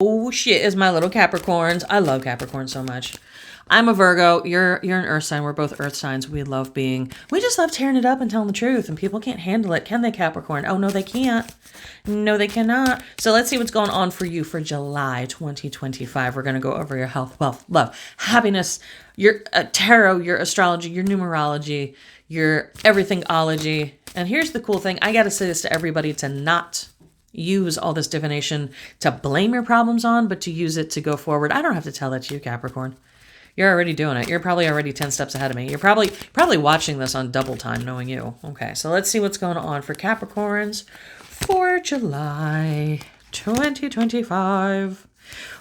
Oh shit is my little Capricorns. I love Capricorn so much. I'm a Virgo. You're an earth sign. We're both earth signs. We just love tearing it up and telling the truth, and people can't handle it. Can they, Capricorn? Oh no, they can't. No, they cannot. So let's see what's going on for you for July 2025. We're going to go over your health, wealth, love, happiness, your tarot, your astrology, your numerology, your everythingology. And here's the cool thing. I got to say this to everybody, to not use all this divination to blame your problems on, but to use it to go forward. I don't have to tell that to you, Capricorn. You're already doing it. You're probably already 10 steps ahead of me. You're probably watching this on double time, knowing you. Okay, so let's see what's going on for Capricorns for July 2025.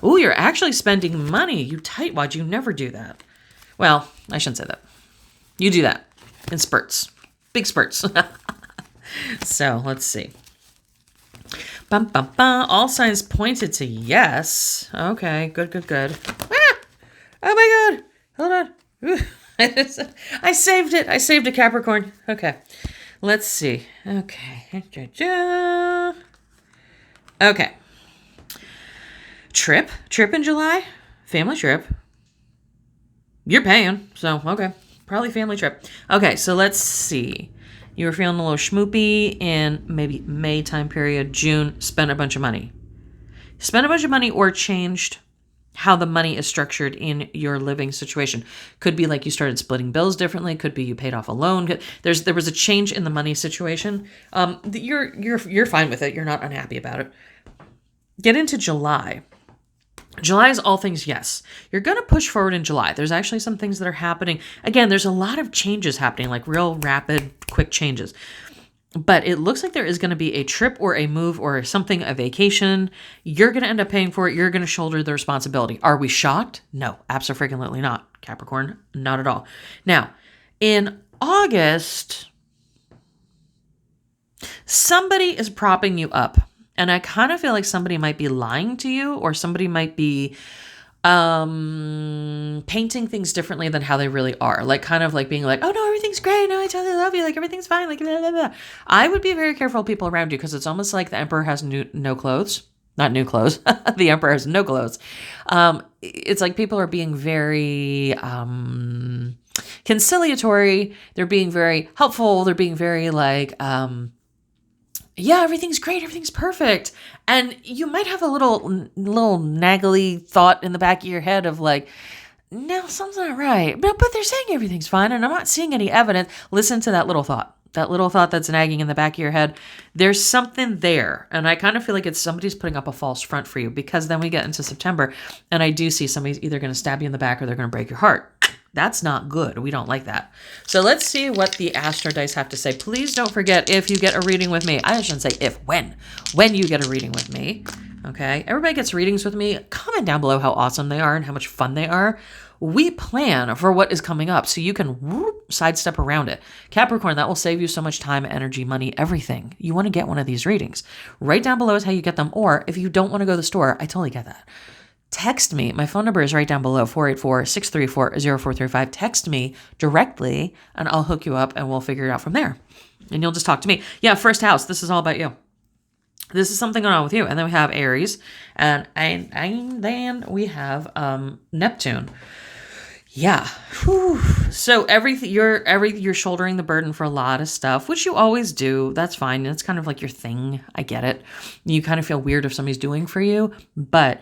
Ooh, you're actually spending money. You tightwad. You never do that. Well, I shouldn't say that. You do that in spurts. Big spurts. So, let's see. Bum, bum, bum. All signs pointed to yes. Okay, good. Ah! Oh my God. Hold on. I saved it. I saved a Capricorn. Okay. Let's see. Okay. Okay. Trip in July. Family trip. You're paying. So, okay. Probably family trip. Okay, so let's see. You were feeling a little schmoopy in maybe May time period, June, spent a bunch of money. Spent a bunch of money or changed how the money is structured in your living situation. Could be like you started splitting bills differently. Could be you paid off a loan. There was a change in the money situation. You're fine with it. You're not unhappy about it. Get into July. July is all things yes. You're going to push forward in July. There's actually some things that are happening. Again, there's a lot of changes happening, like real rapid, quick changes. But it looks like there is going to be a trip or a move or something, a vacation. You're going to end up paying for it. You're going to shoulder the responsibility. Are we shocked? No, absolutely not. Capricorn, not at all. Now, in August, somebody is propping you up. And I kind of feel like somebody might be lying to you, or somebody might be painting things differently than how they really are. Like kind of like being like, oh no, everything's great. No, I totally love you. Like everything's fine. Like blah, blah, blah. I would be very careful of people around you, because it's almost like the emperor has no clothes. Not new clothes. The emperor has no clothes. It's like people are being very conciliatory. They're being very helpful. They're being very like, yeah, everything's great. Everything's perfect. And you might have a little naggly thought in the back of your head of like, no, something's not right. But they're saying everything's fine, and I'm not seeing any evidence. Listen to that little thought. That little thought that's nagging in the back of your head. There's something there. And I kind of feel like it's somebody's putting up a false front for you, because then we get into September and I do see somebody's either going to stab you in the back or they're going to break your heart. That's not good. We don't like that. So let's see what the Astro Dice have to say. Please don't forget, if you get a reading with me, I shouldn't say if, when you get a reading with me, okay? Everybody gets readings with me. Comment down below how awesome they are and how much fun they are. We plan for what is coming up so you can sidestep around it. Capricorn, that will save you so much time, energy, money, everything. You want to get one of these readings. Right down below is how you get them. Or if you don't want to go to the store, I totally get that. Text me. My phone number is right down below, 484-634-0435. Text me directly and I'll hook you up and we'll figure it out from there. And you'll just talk to me. Yeah, first house. This is all about you. This is something going on with you. And then we have Aries and then we have Neptune. Yeah. Whew. So you're shouldering the burden for a lot of stuff, which you always do. That's fine. It's kind of like your thing. I get it. You kind of feel weird if somebody's doing for you, but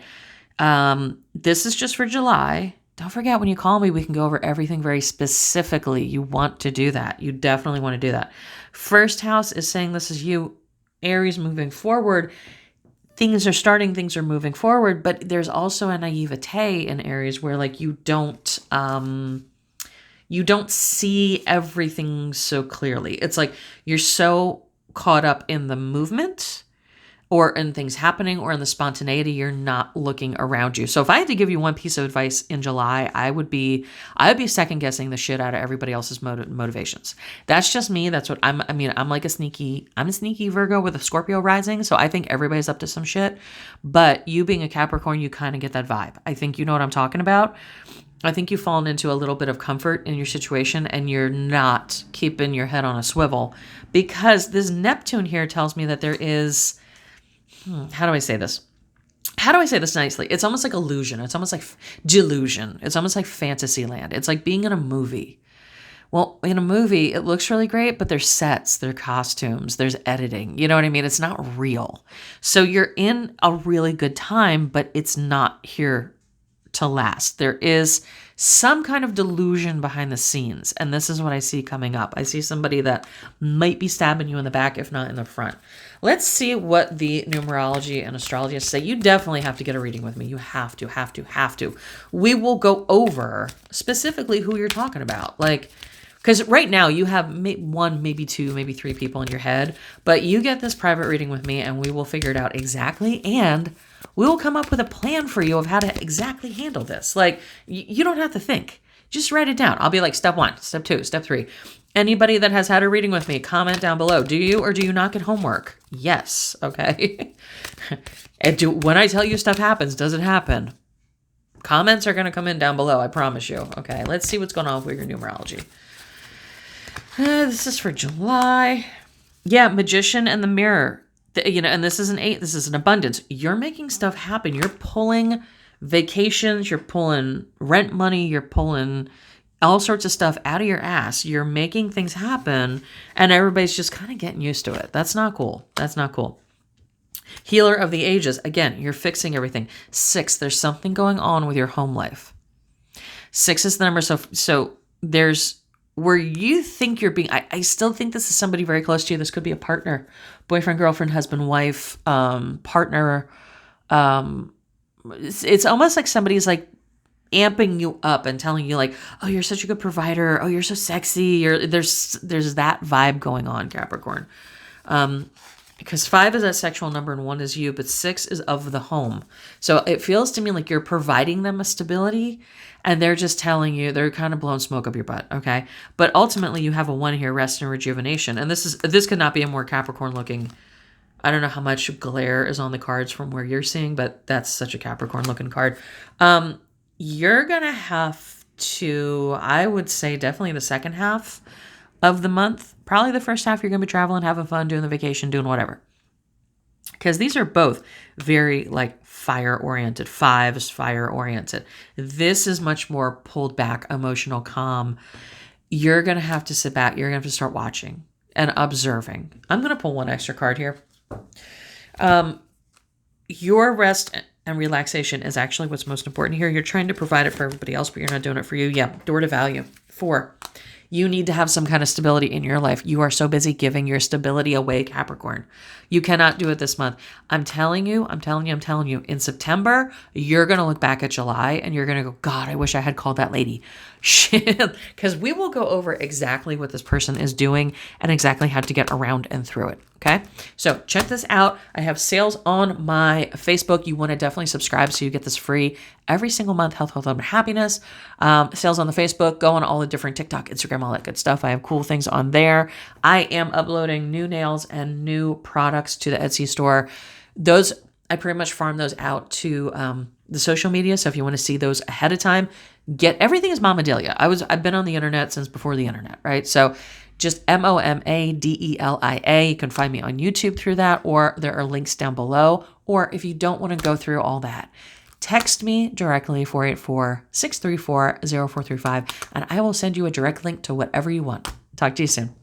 this is just for July. Don't forget, when you call me, we can go over everything very specifically. You want to do that. You definitely want to do that. First house is saying this is you, Aries, moving forward. Things are moving forward, but there's also a naivete in Aries where like you don't see everything so clearly. It's like you're so caught up in the movement or in things happening or in the spontaneity, you're not looking around you. So if I had to give you one piece of advice in July, I would be second guessing the shit out of everybody else's motivations. That's just me. That's what I'm a sneaky Virgo with a Scorpio rising. So I think everybody's up to some shit, but you being a Capricorn, you kind of get that vibe. I think you know what I'm talking about. I think you've fallen into a little bit of comfort in your situation and you're not keeping your head on a swivel, because this Neptune here tells me that there is, how do I say this? how do I say this nicely? It's almost like illusion. It's almost like delusion. It's almost like fantasy land. It's like being in a movie. Well, in a movie, it looks really great, but there's sets, there's costumes, there's editing. You know what I mean? It's not real. So you're in a really good time, but it's not here to last. There is some kind of delusion behind the scenes. And this is what I see coming up. I see somebody that might be stabbing you in the back, if not in the front. Let's see what the numerology and astrologists say. You definitely have to get a reading with me. You have to. We will go over specifically who you're talking about. Like, because right now you have one, maybe two, maybe three people in your head, but you get this private reading with me and we will figure it out exactly. And we will come up with a plan for you of how to exactly handle this. Like, you don't have to think. Just write it down. I'll be like, step 1, step 2, step 3. Anybody that has had a reading with me, comment down below. Do you or do you not get homework? Yes. Okay. And when I tell you stuff happens, does it happen? Comments are going to come in down below. I promise you. Okay. Let's see what's going on with your numerology. This is for July. Yeah. Magician and the mirror. And this is an 8. This is an abundance. You're making stuff happen. You're pulling vacations. You're pulling rent money. You're pulling all sorts of stuff out of your ass. You're making things happen. And everybody's just kind of getting used to it. That's not cool. That's not cool. Healer of the ages. Again, you're fixing everything. 6, there's something going on with your home life. 6 is the number. So there's where you think you're being, I still think this is somebody very close to you. This could be a partner, boyfriend, girlfriend, husband, wife, partner. It's almost like somebody's like amping you up and telling you like, oh, you're such a good provider. Oh, you're so sexy. There's that vibe going on, Capricorn. Because 5 is that sexual number and 1 is you, but 6 is of the home. So it feels to me like you're providing them a stability and they're just telling you, they're kind of blowing smoke up your butt, okay? But ultimately you have a 1 here, rest and rejuvenation. And this could not be a more Capricorn looking, I don't know how much glare is on the cards from where you're seeing, but that's such a Capricorn looking card. You're going to have to, I would say definitely the second half of the month. Probably the first half you're going to be traveling, having fun, doing the vacation, doing whatever. Because these are both very like fire-oriented. 5 is fire-oriented. This is much more pulled back, emotional, calm. You're going to have to sit back. You're going to have to start watching and observing. I'm going to pull one extra card here. Your rest and relaxation is actually what's most important here. You're trying to provide it for everybody else, but you're not doing it for you. Yeah, door to value. 4. You need to have some kind of stability in your life. You are so busy giving your stability away, Capricorn. You cannot do it this month. I'm telling you, in September, you're going to look back at July and you're going to go, God, I wish I had called that lady. Shit. Because we will go over exactly what this person is doing and exactly how to get around and through it. Okay. So check this out. I have sales on my Facebook. You want to definitely subscribe so you get this free every single month. Health, and happiness. Sales on the Facebook. Go on all the different TikTok, Instagram, all that good stuff. I have cool things on there. I am uploading new nails and new products to the Etsy store. Those, I pretty much farm those out to the social media. So if you want to see those ahead of time, everything is Moma Delia. I've been on the internet since before the internet, right? So just MomaDelia. You can find me on YouTube through that, or there are links down below. Or if you don't want to go through all that, text me directly, 484-634-0435, and I will send you a direct link to whatever you want. Talk to you soon.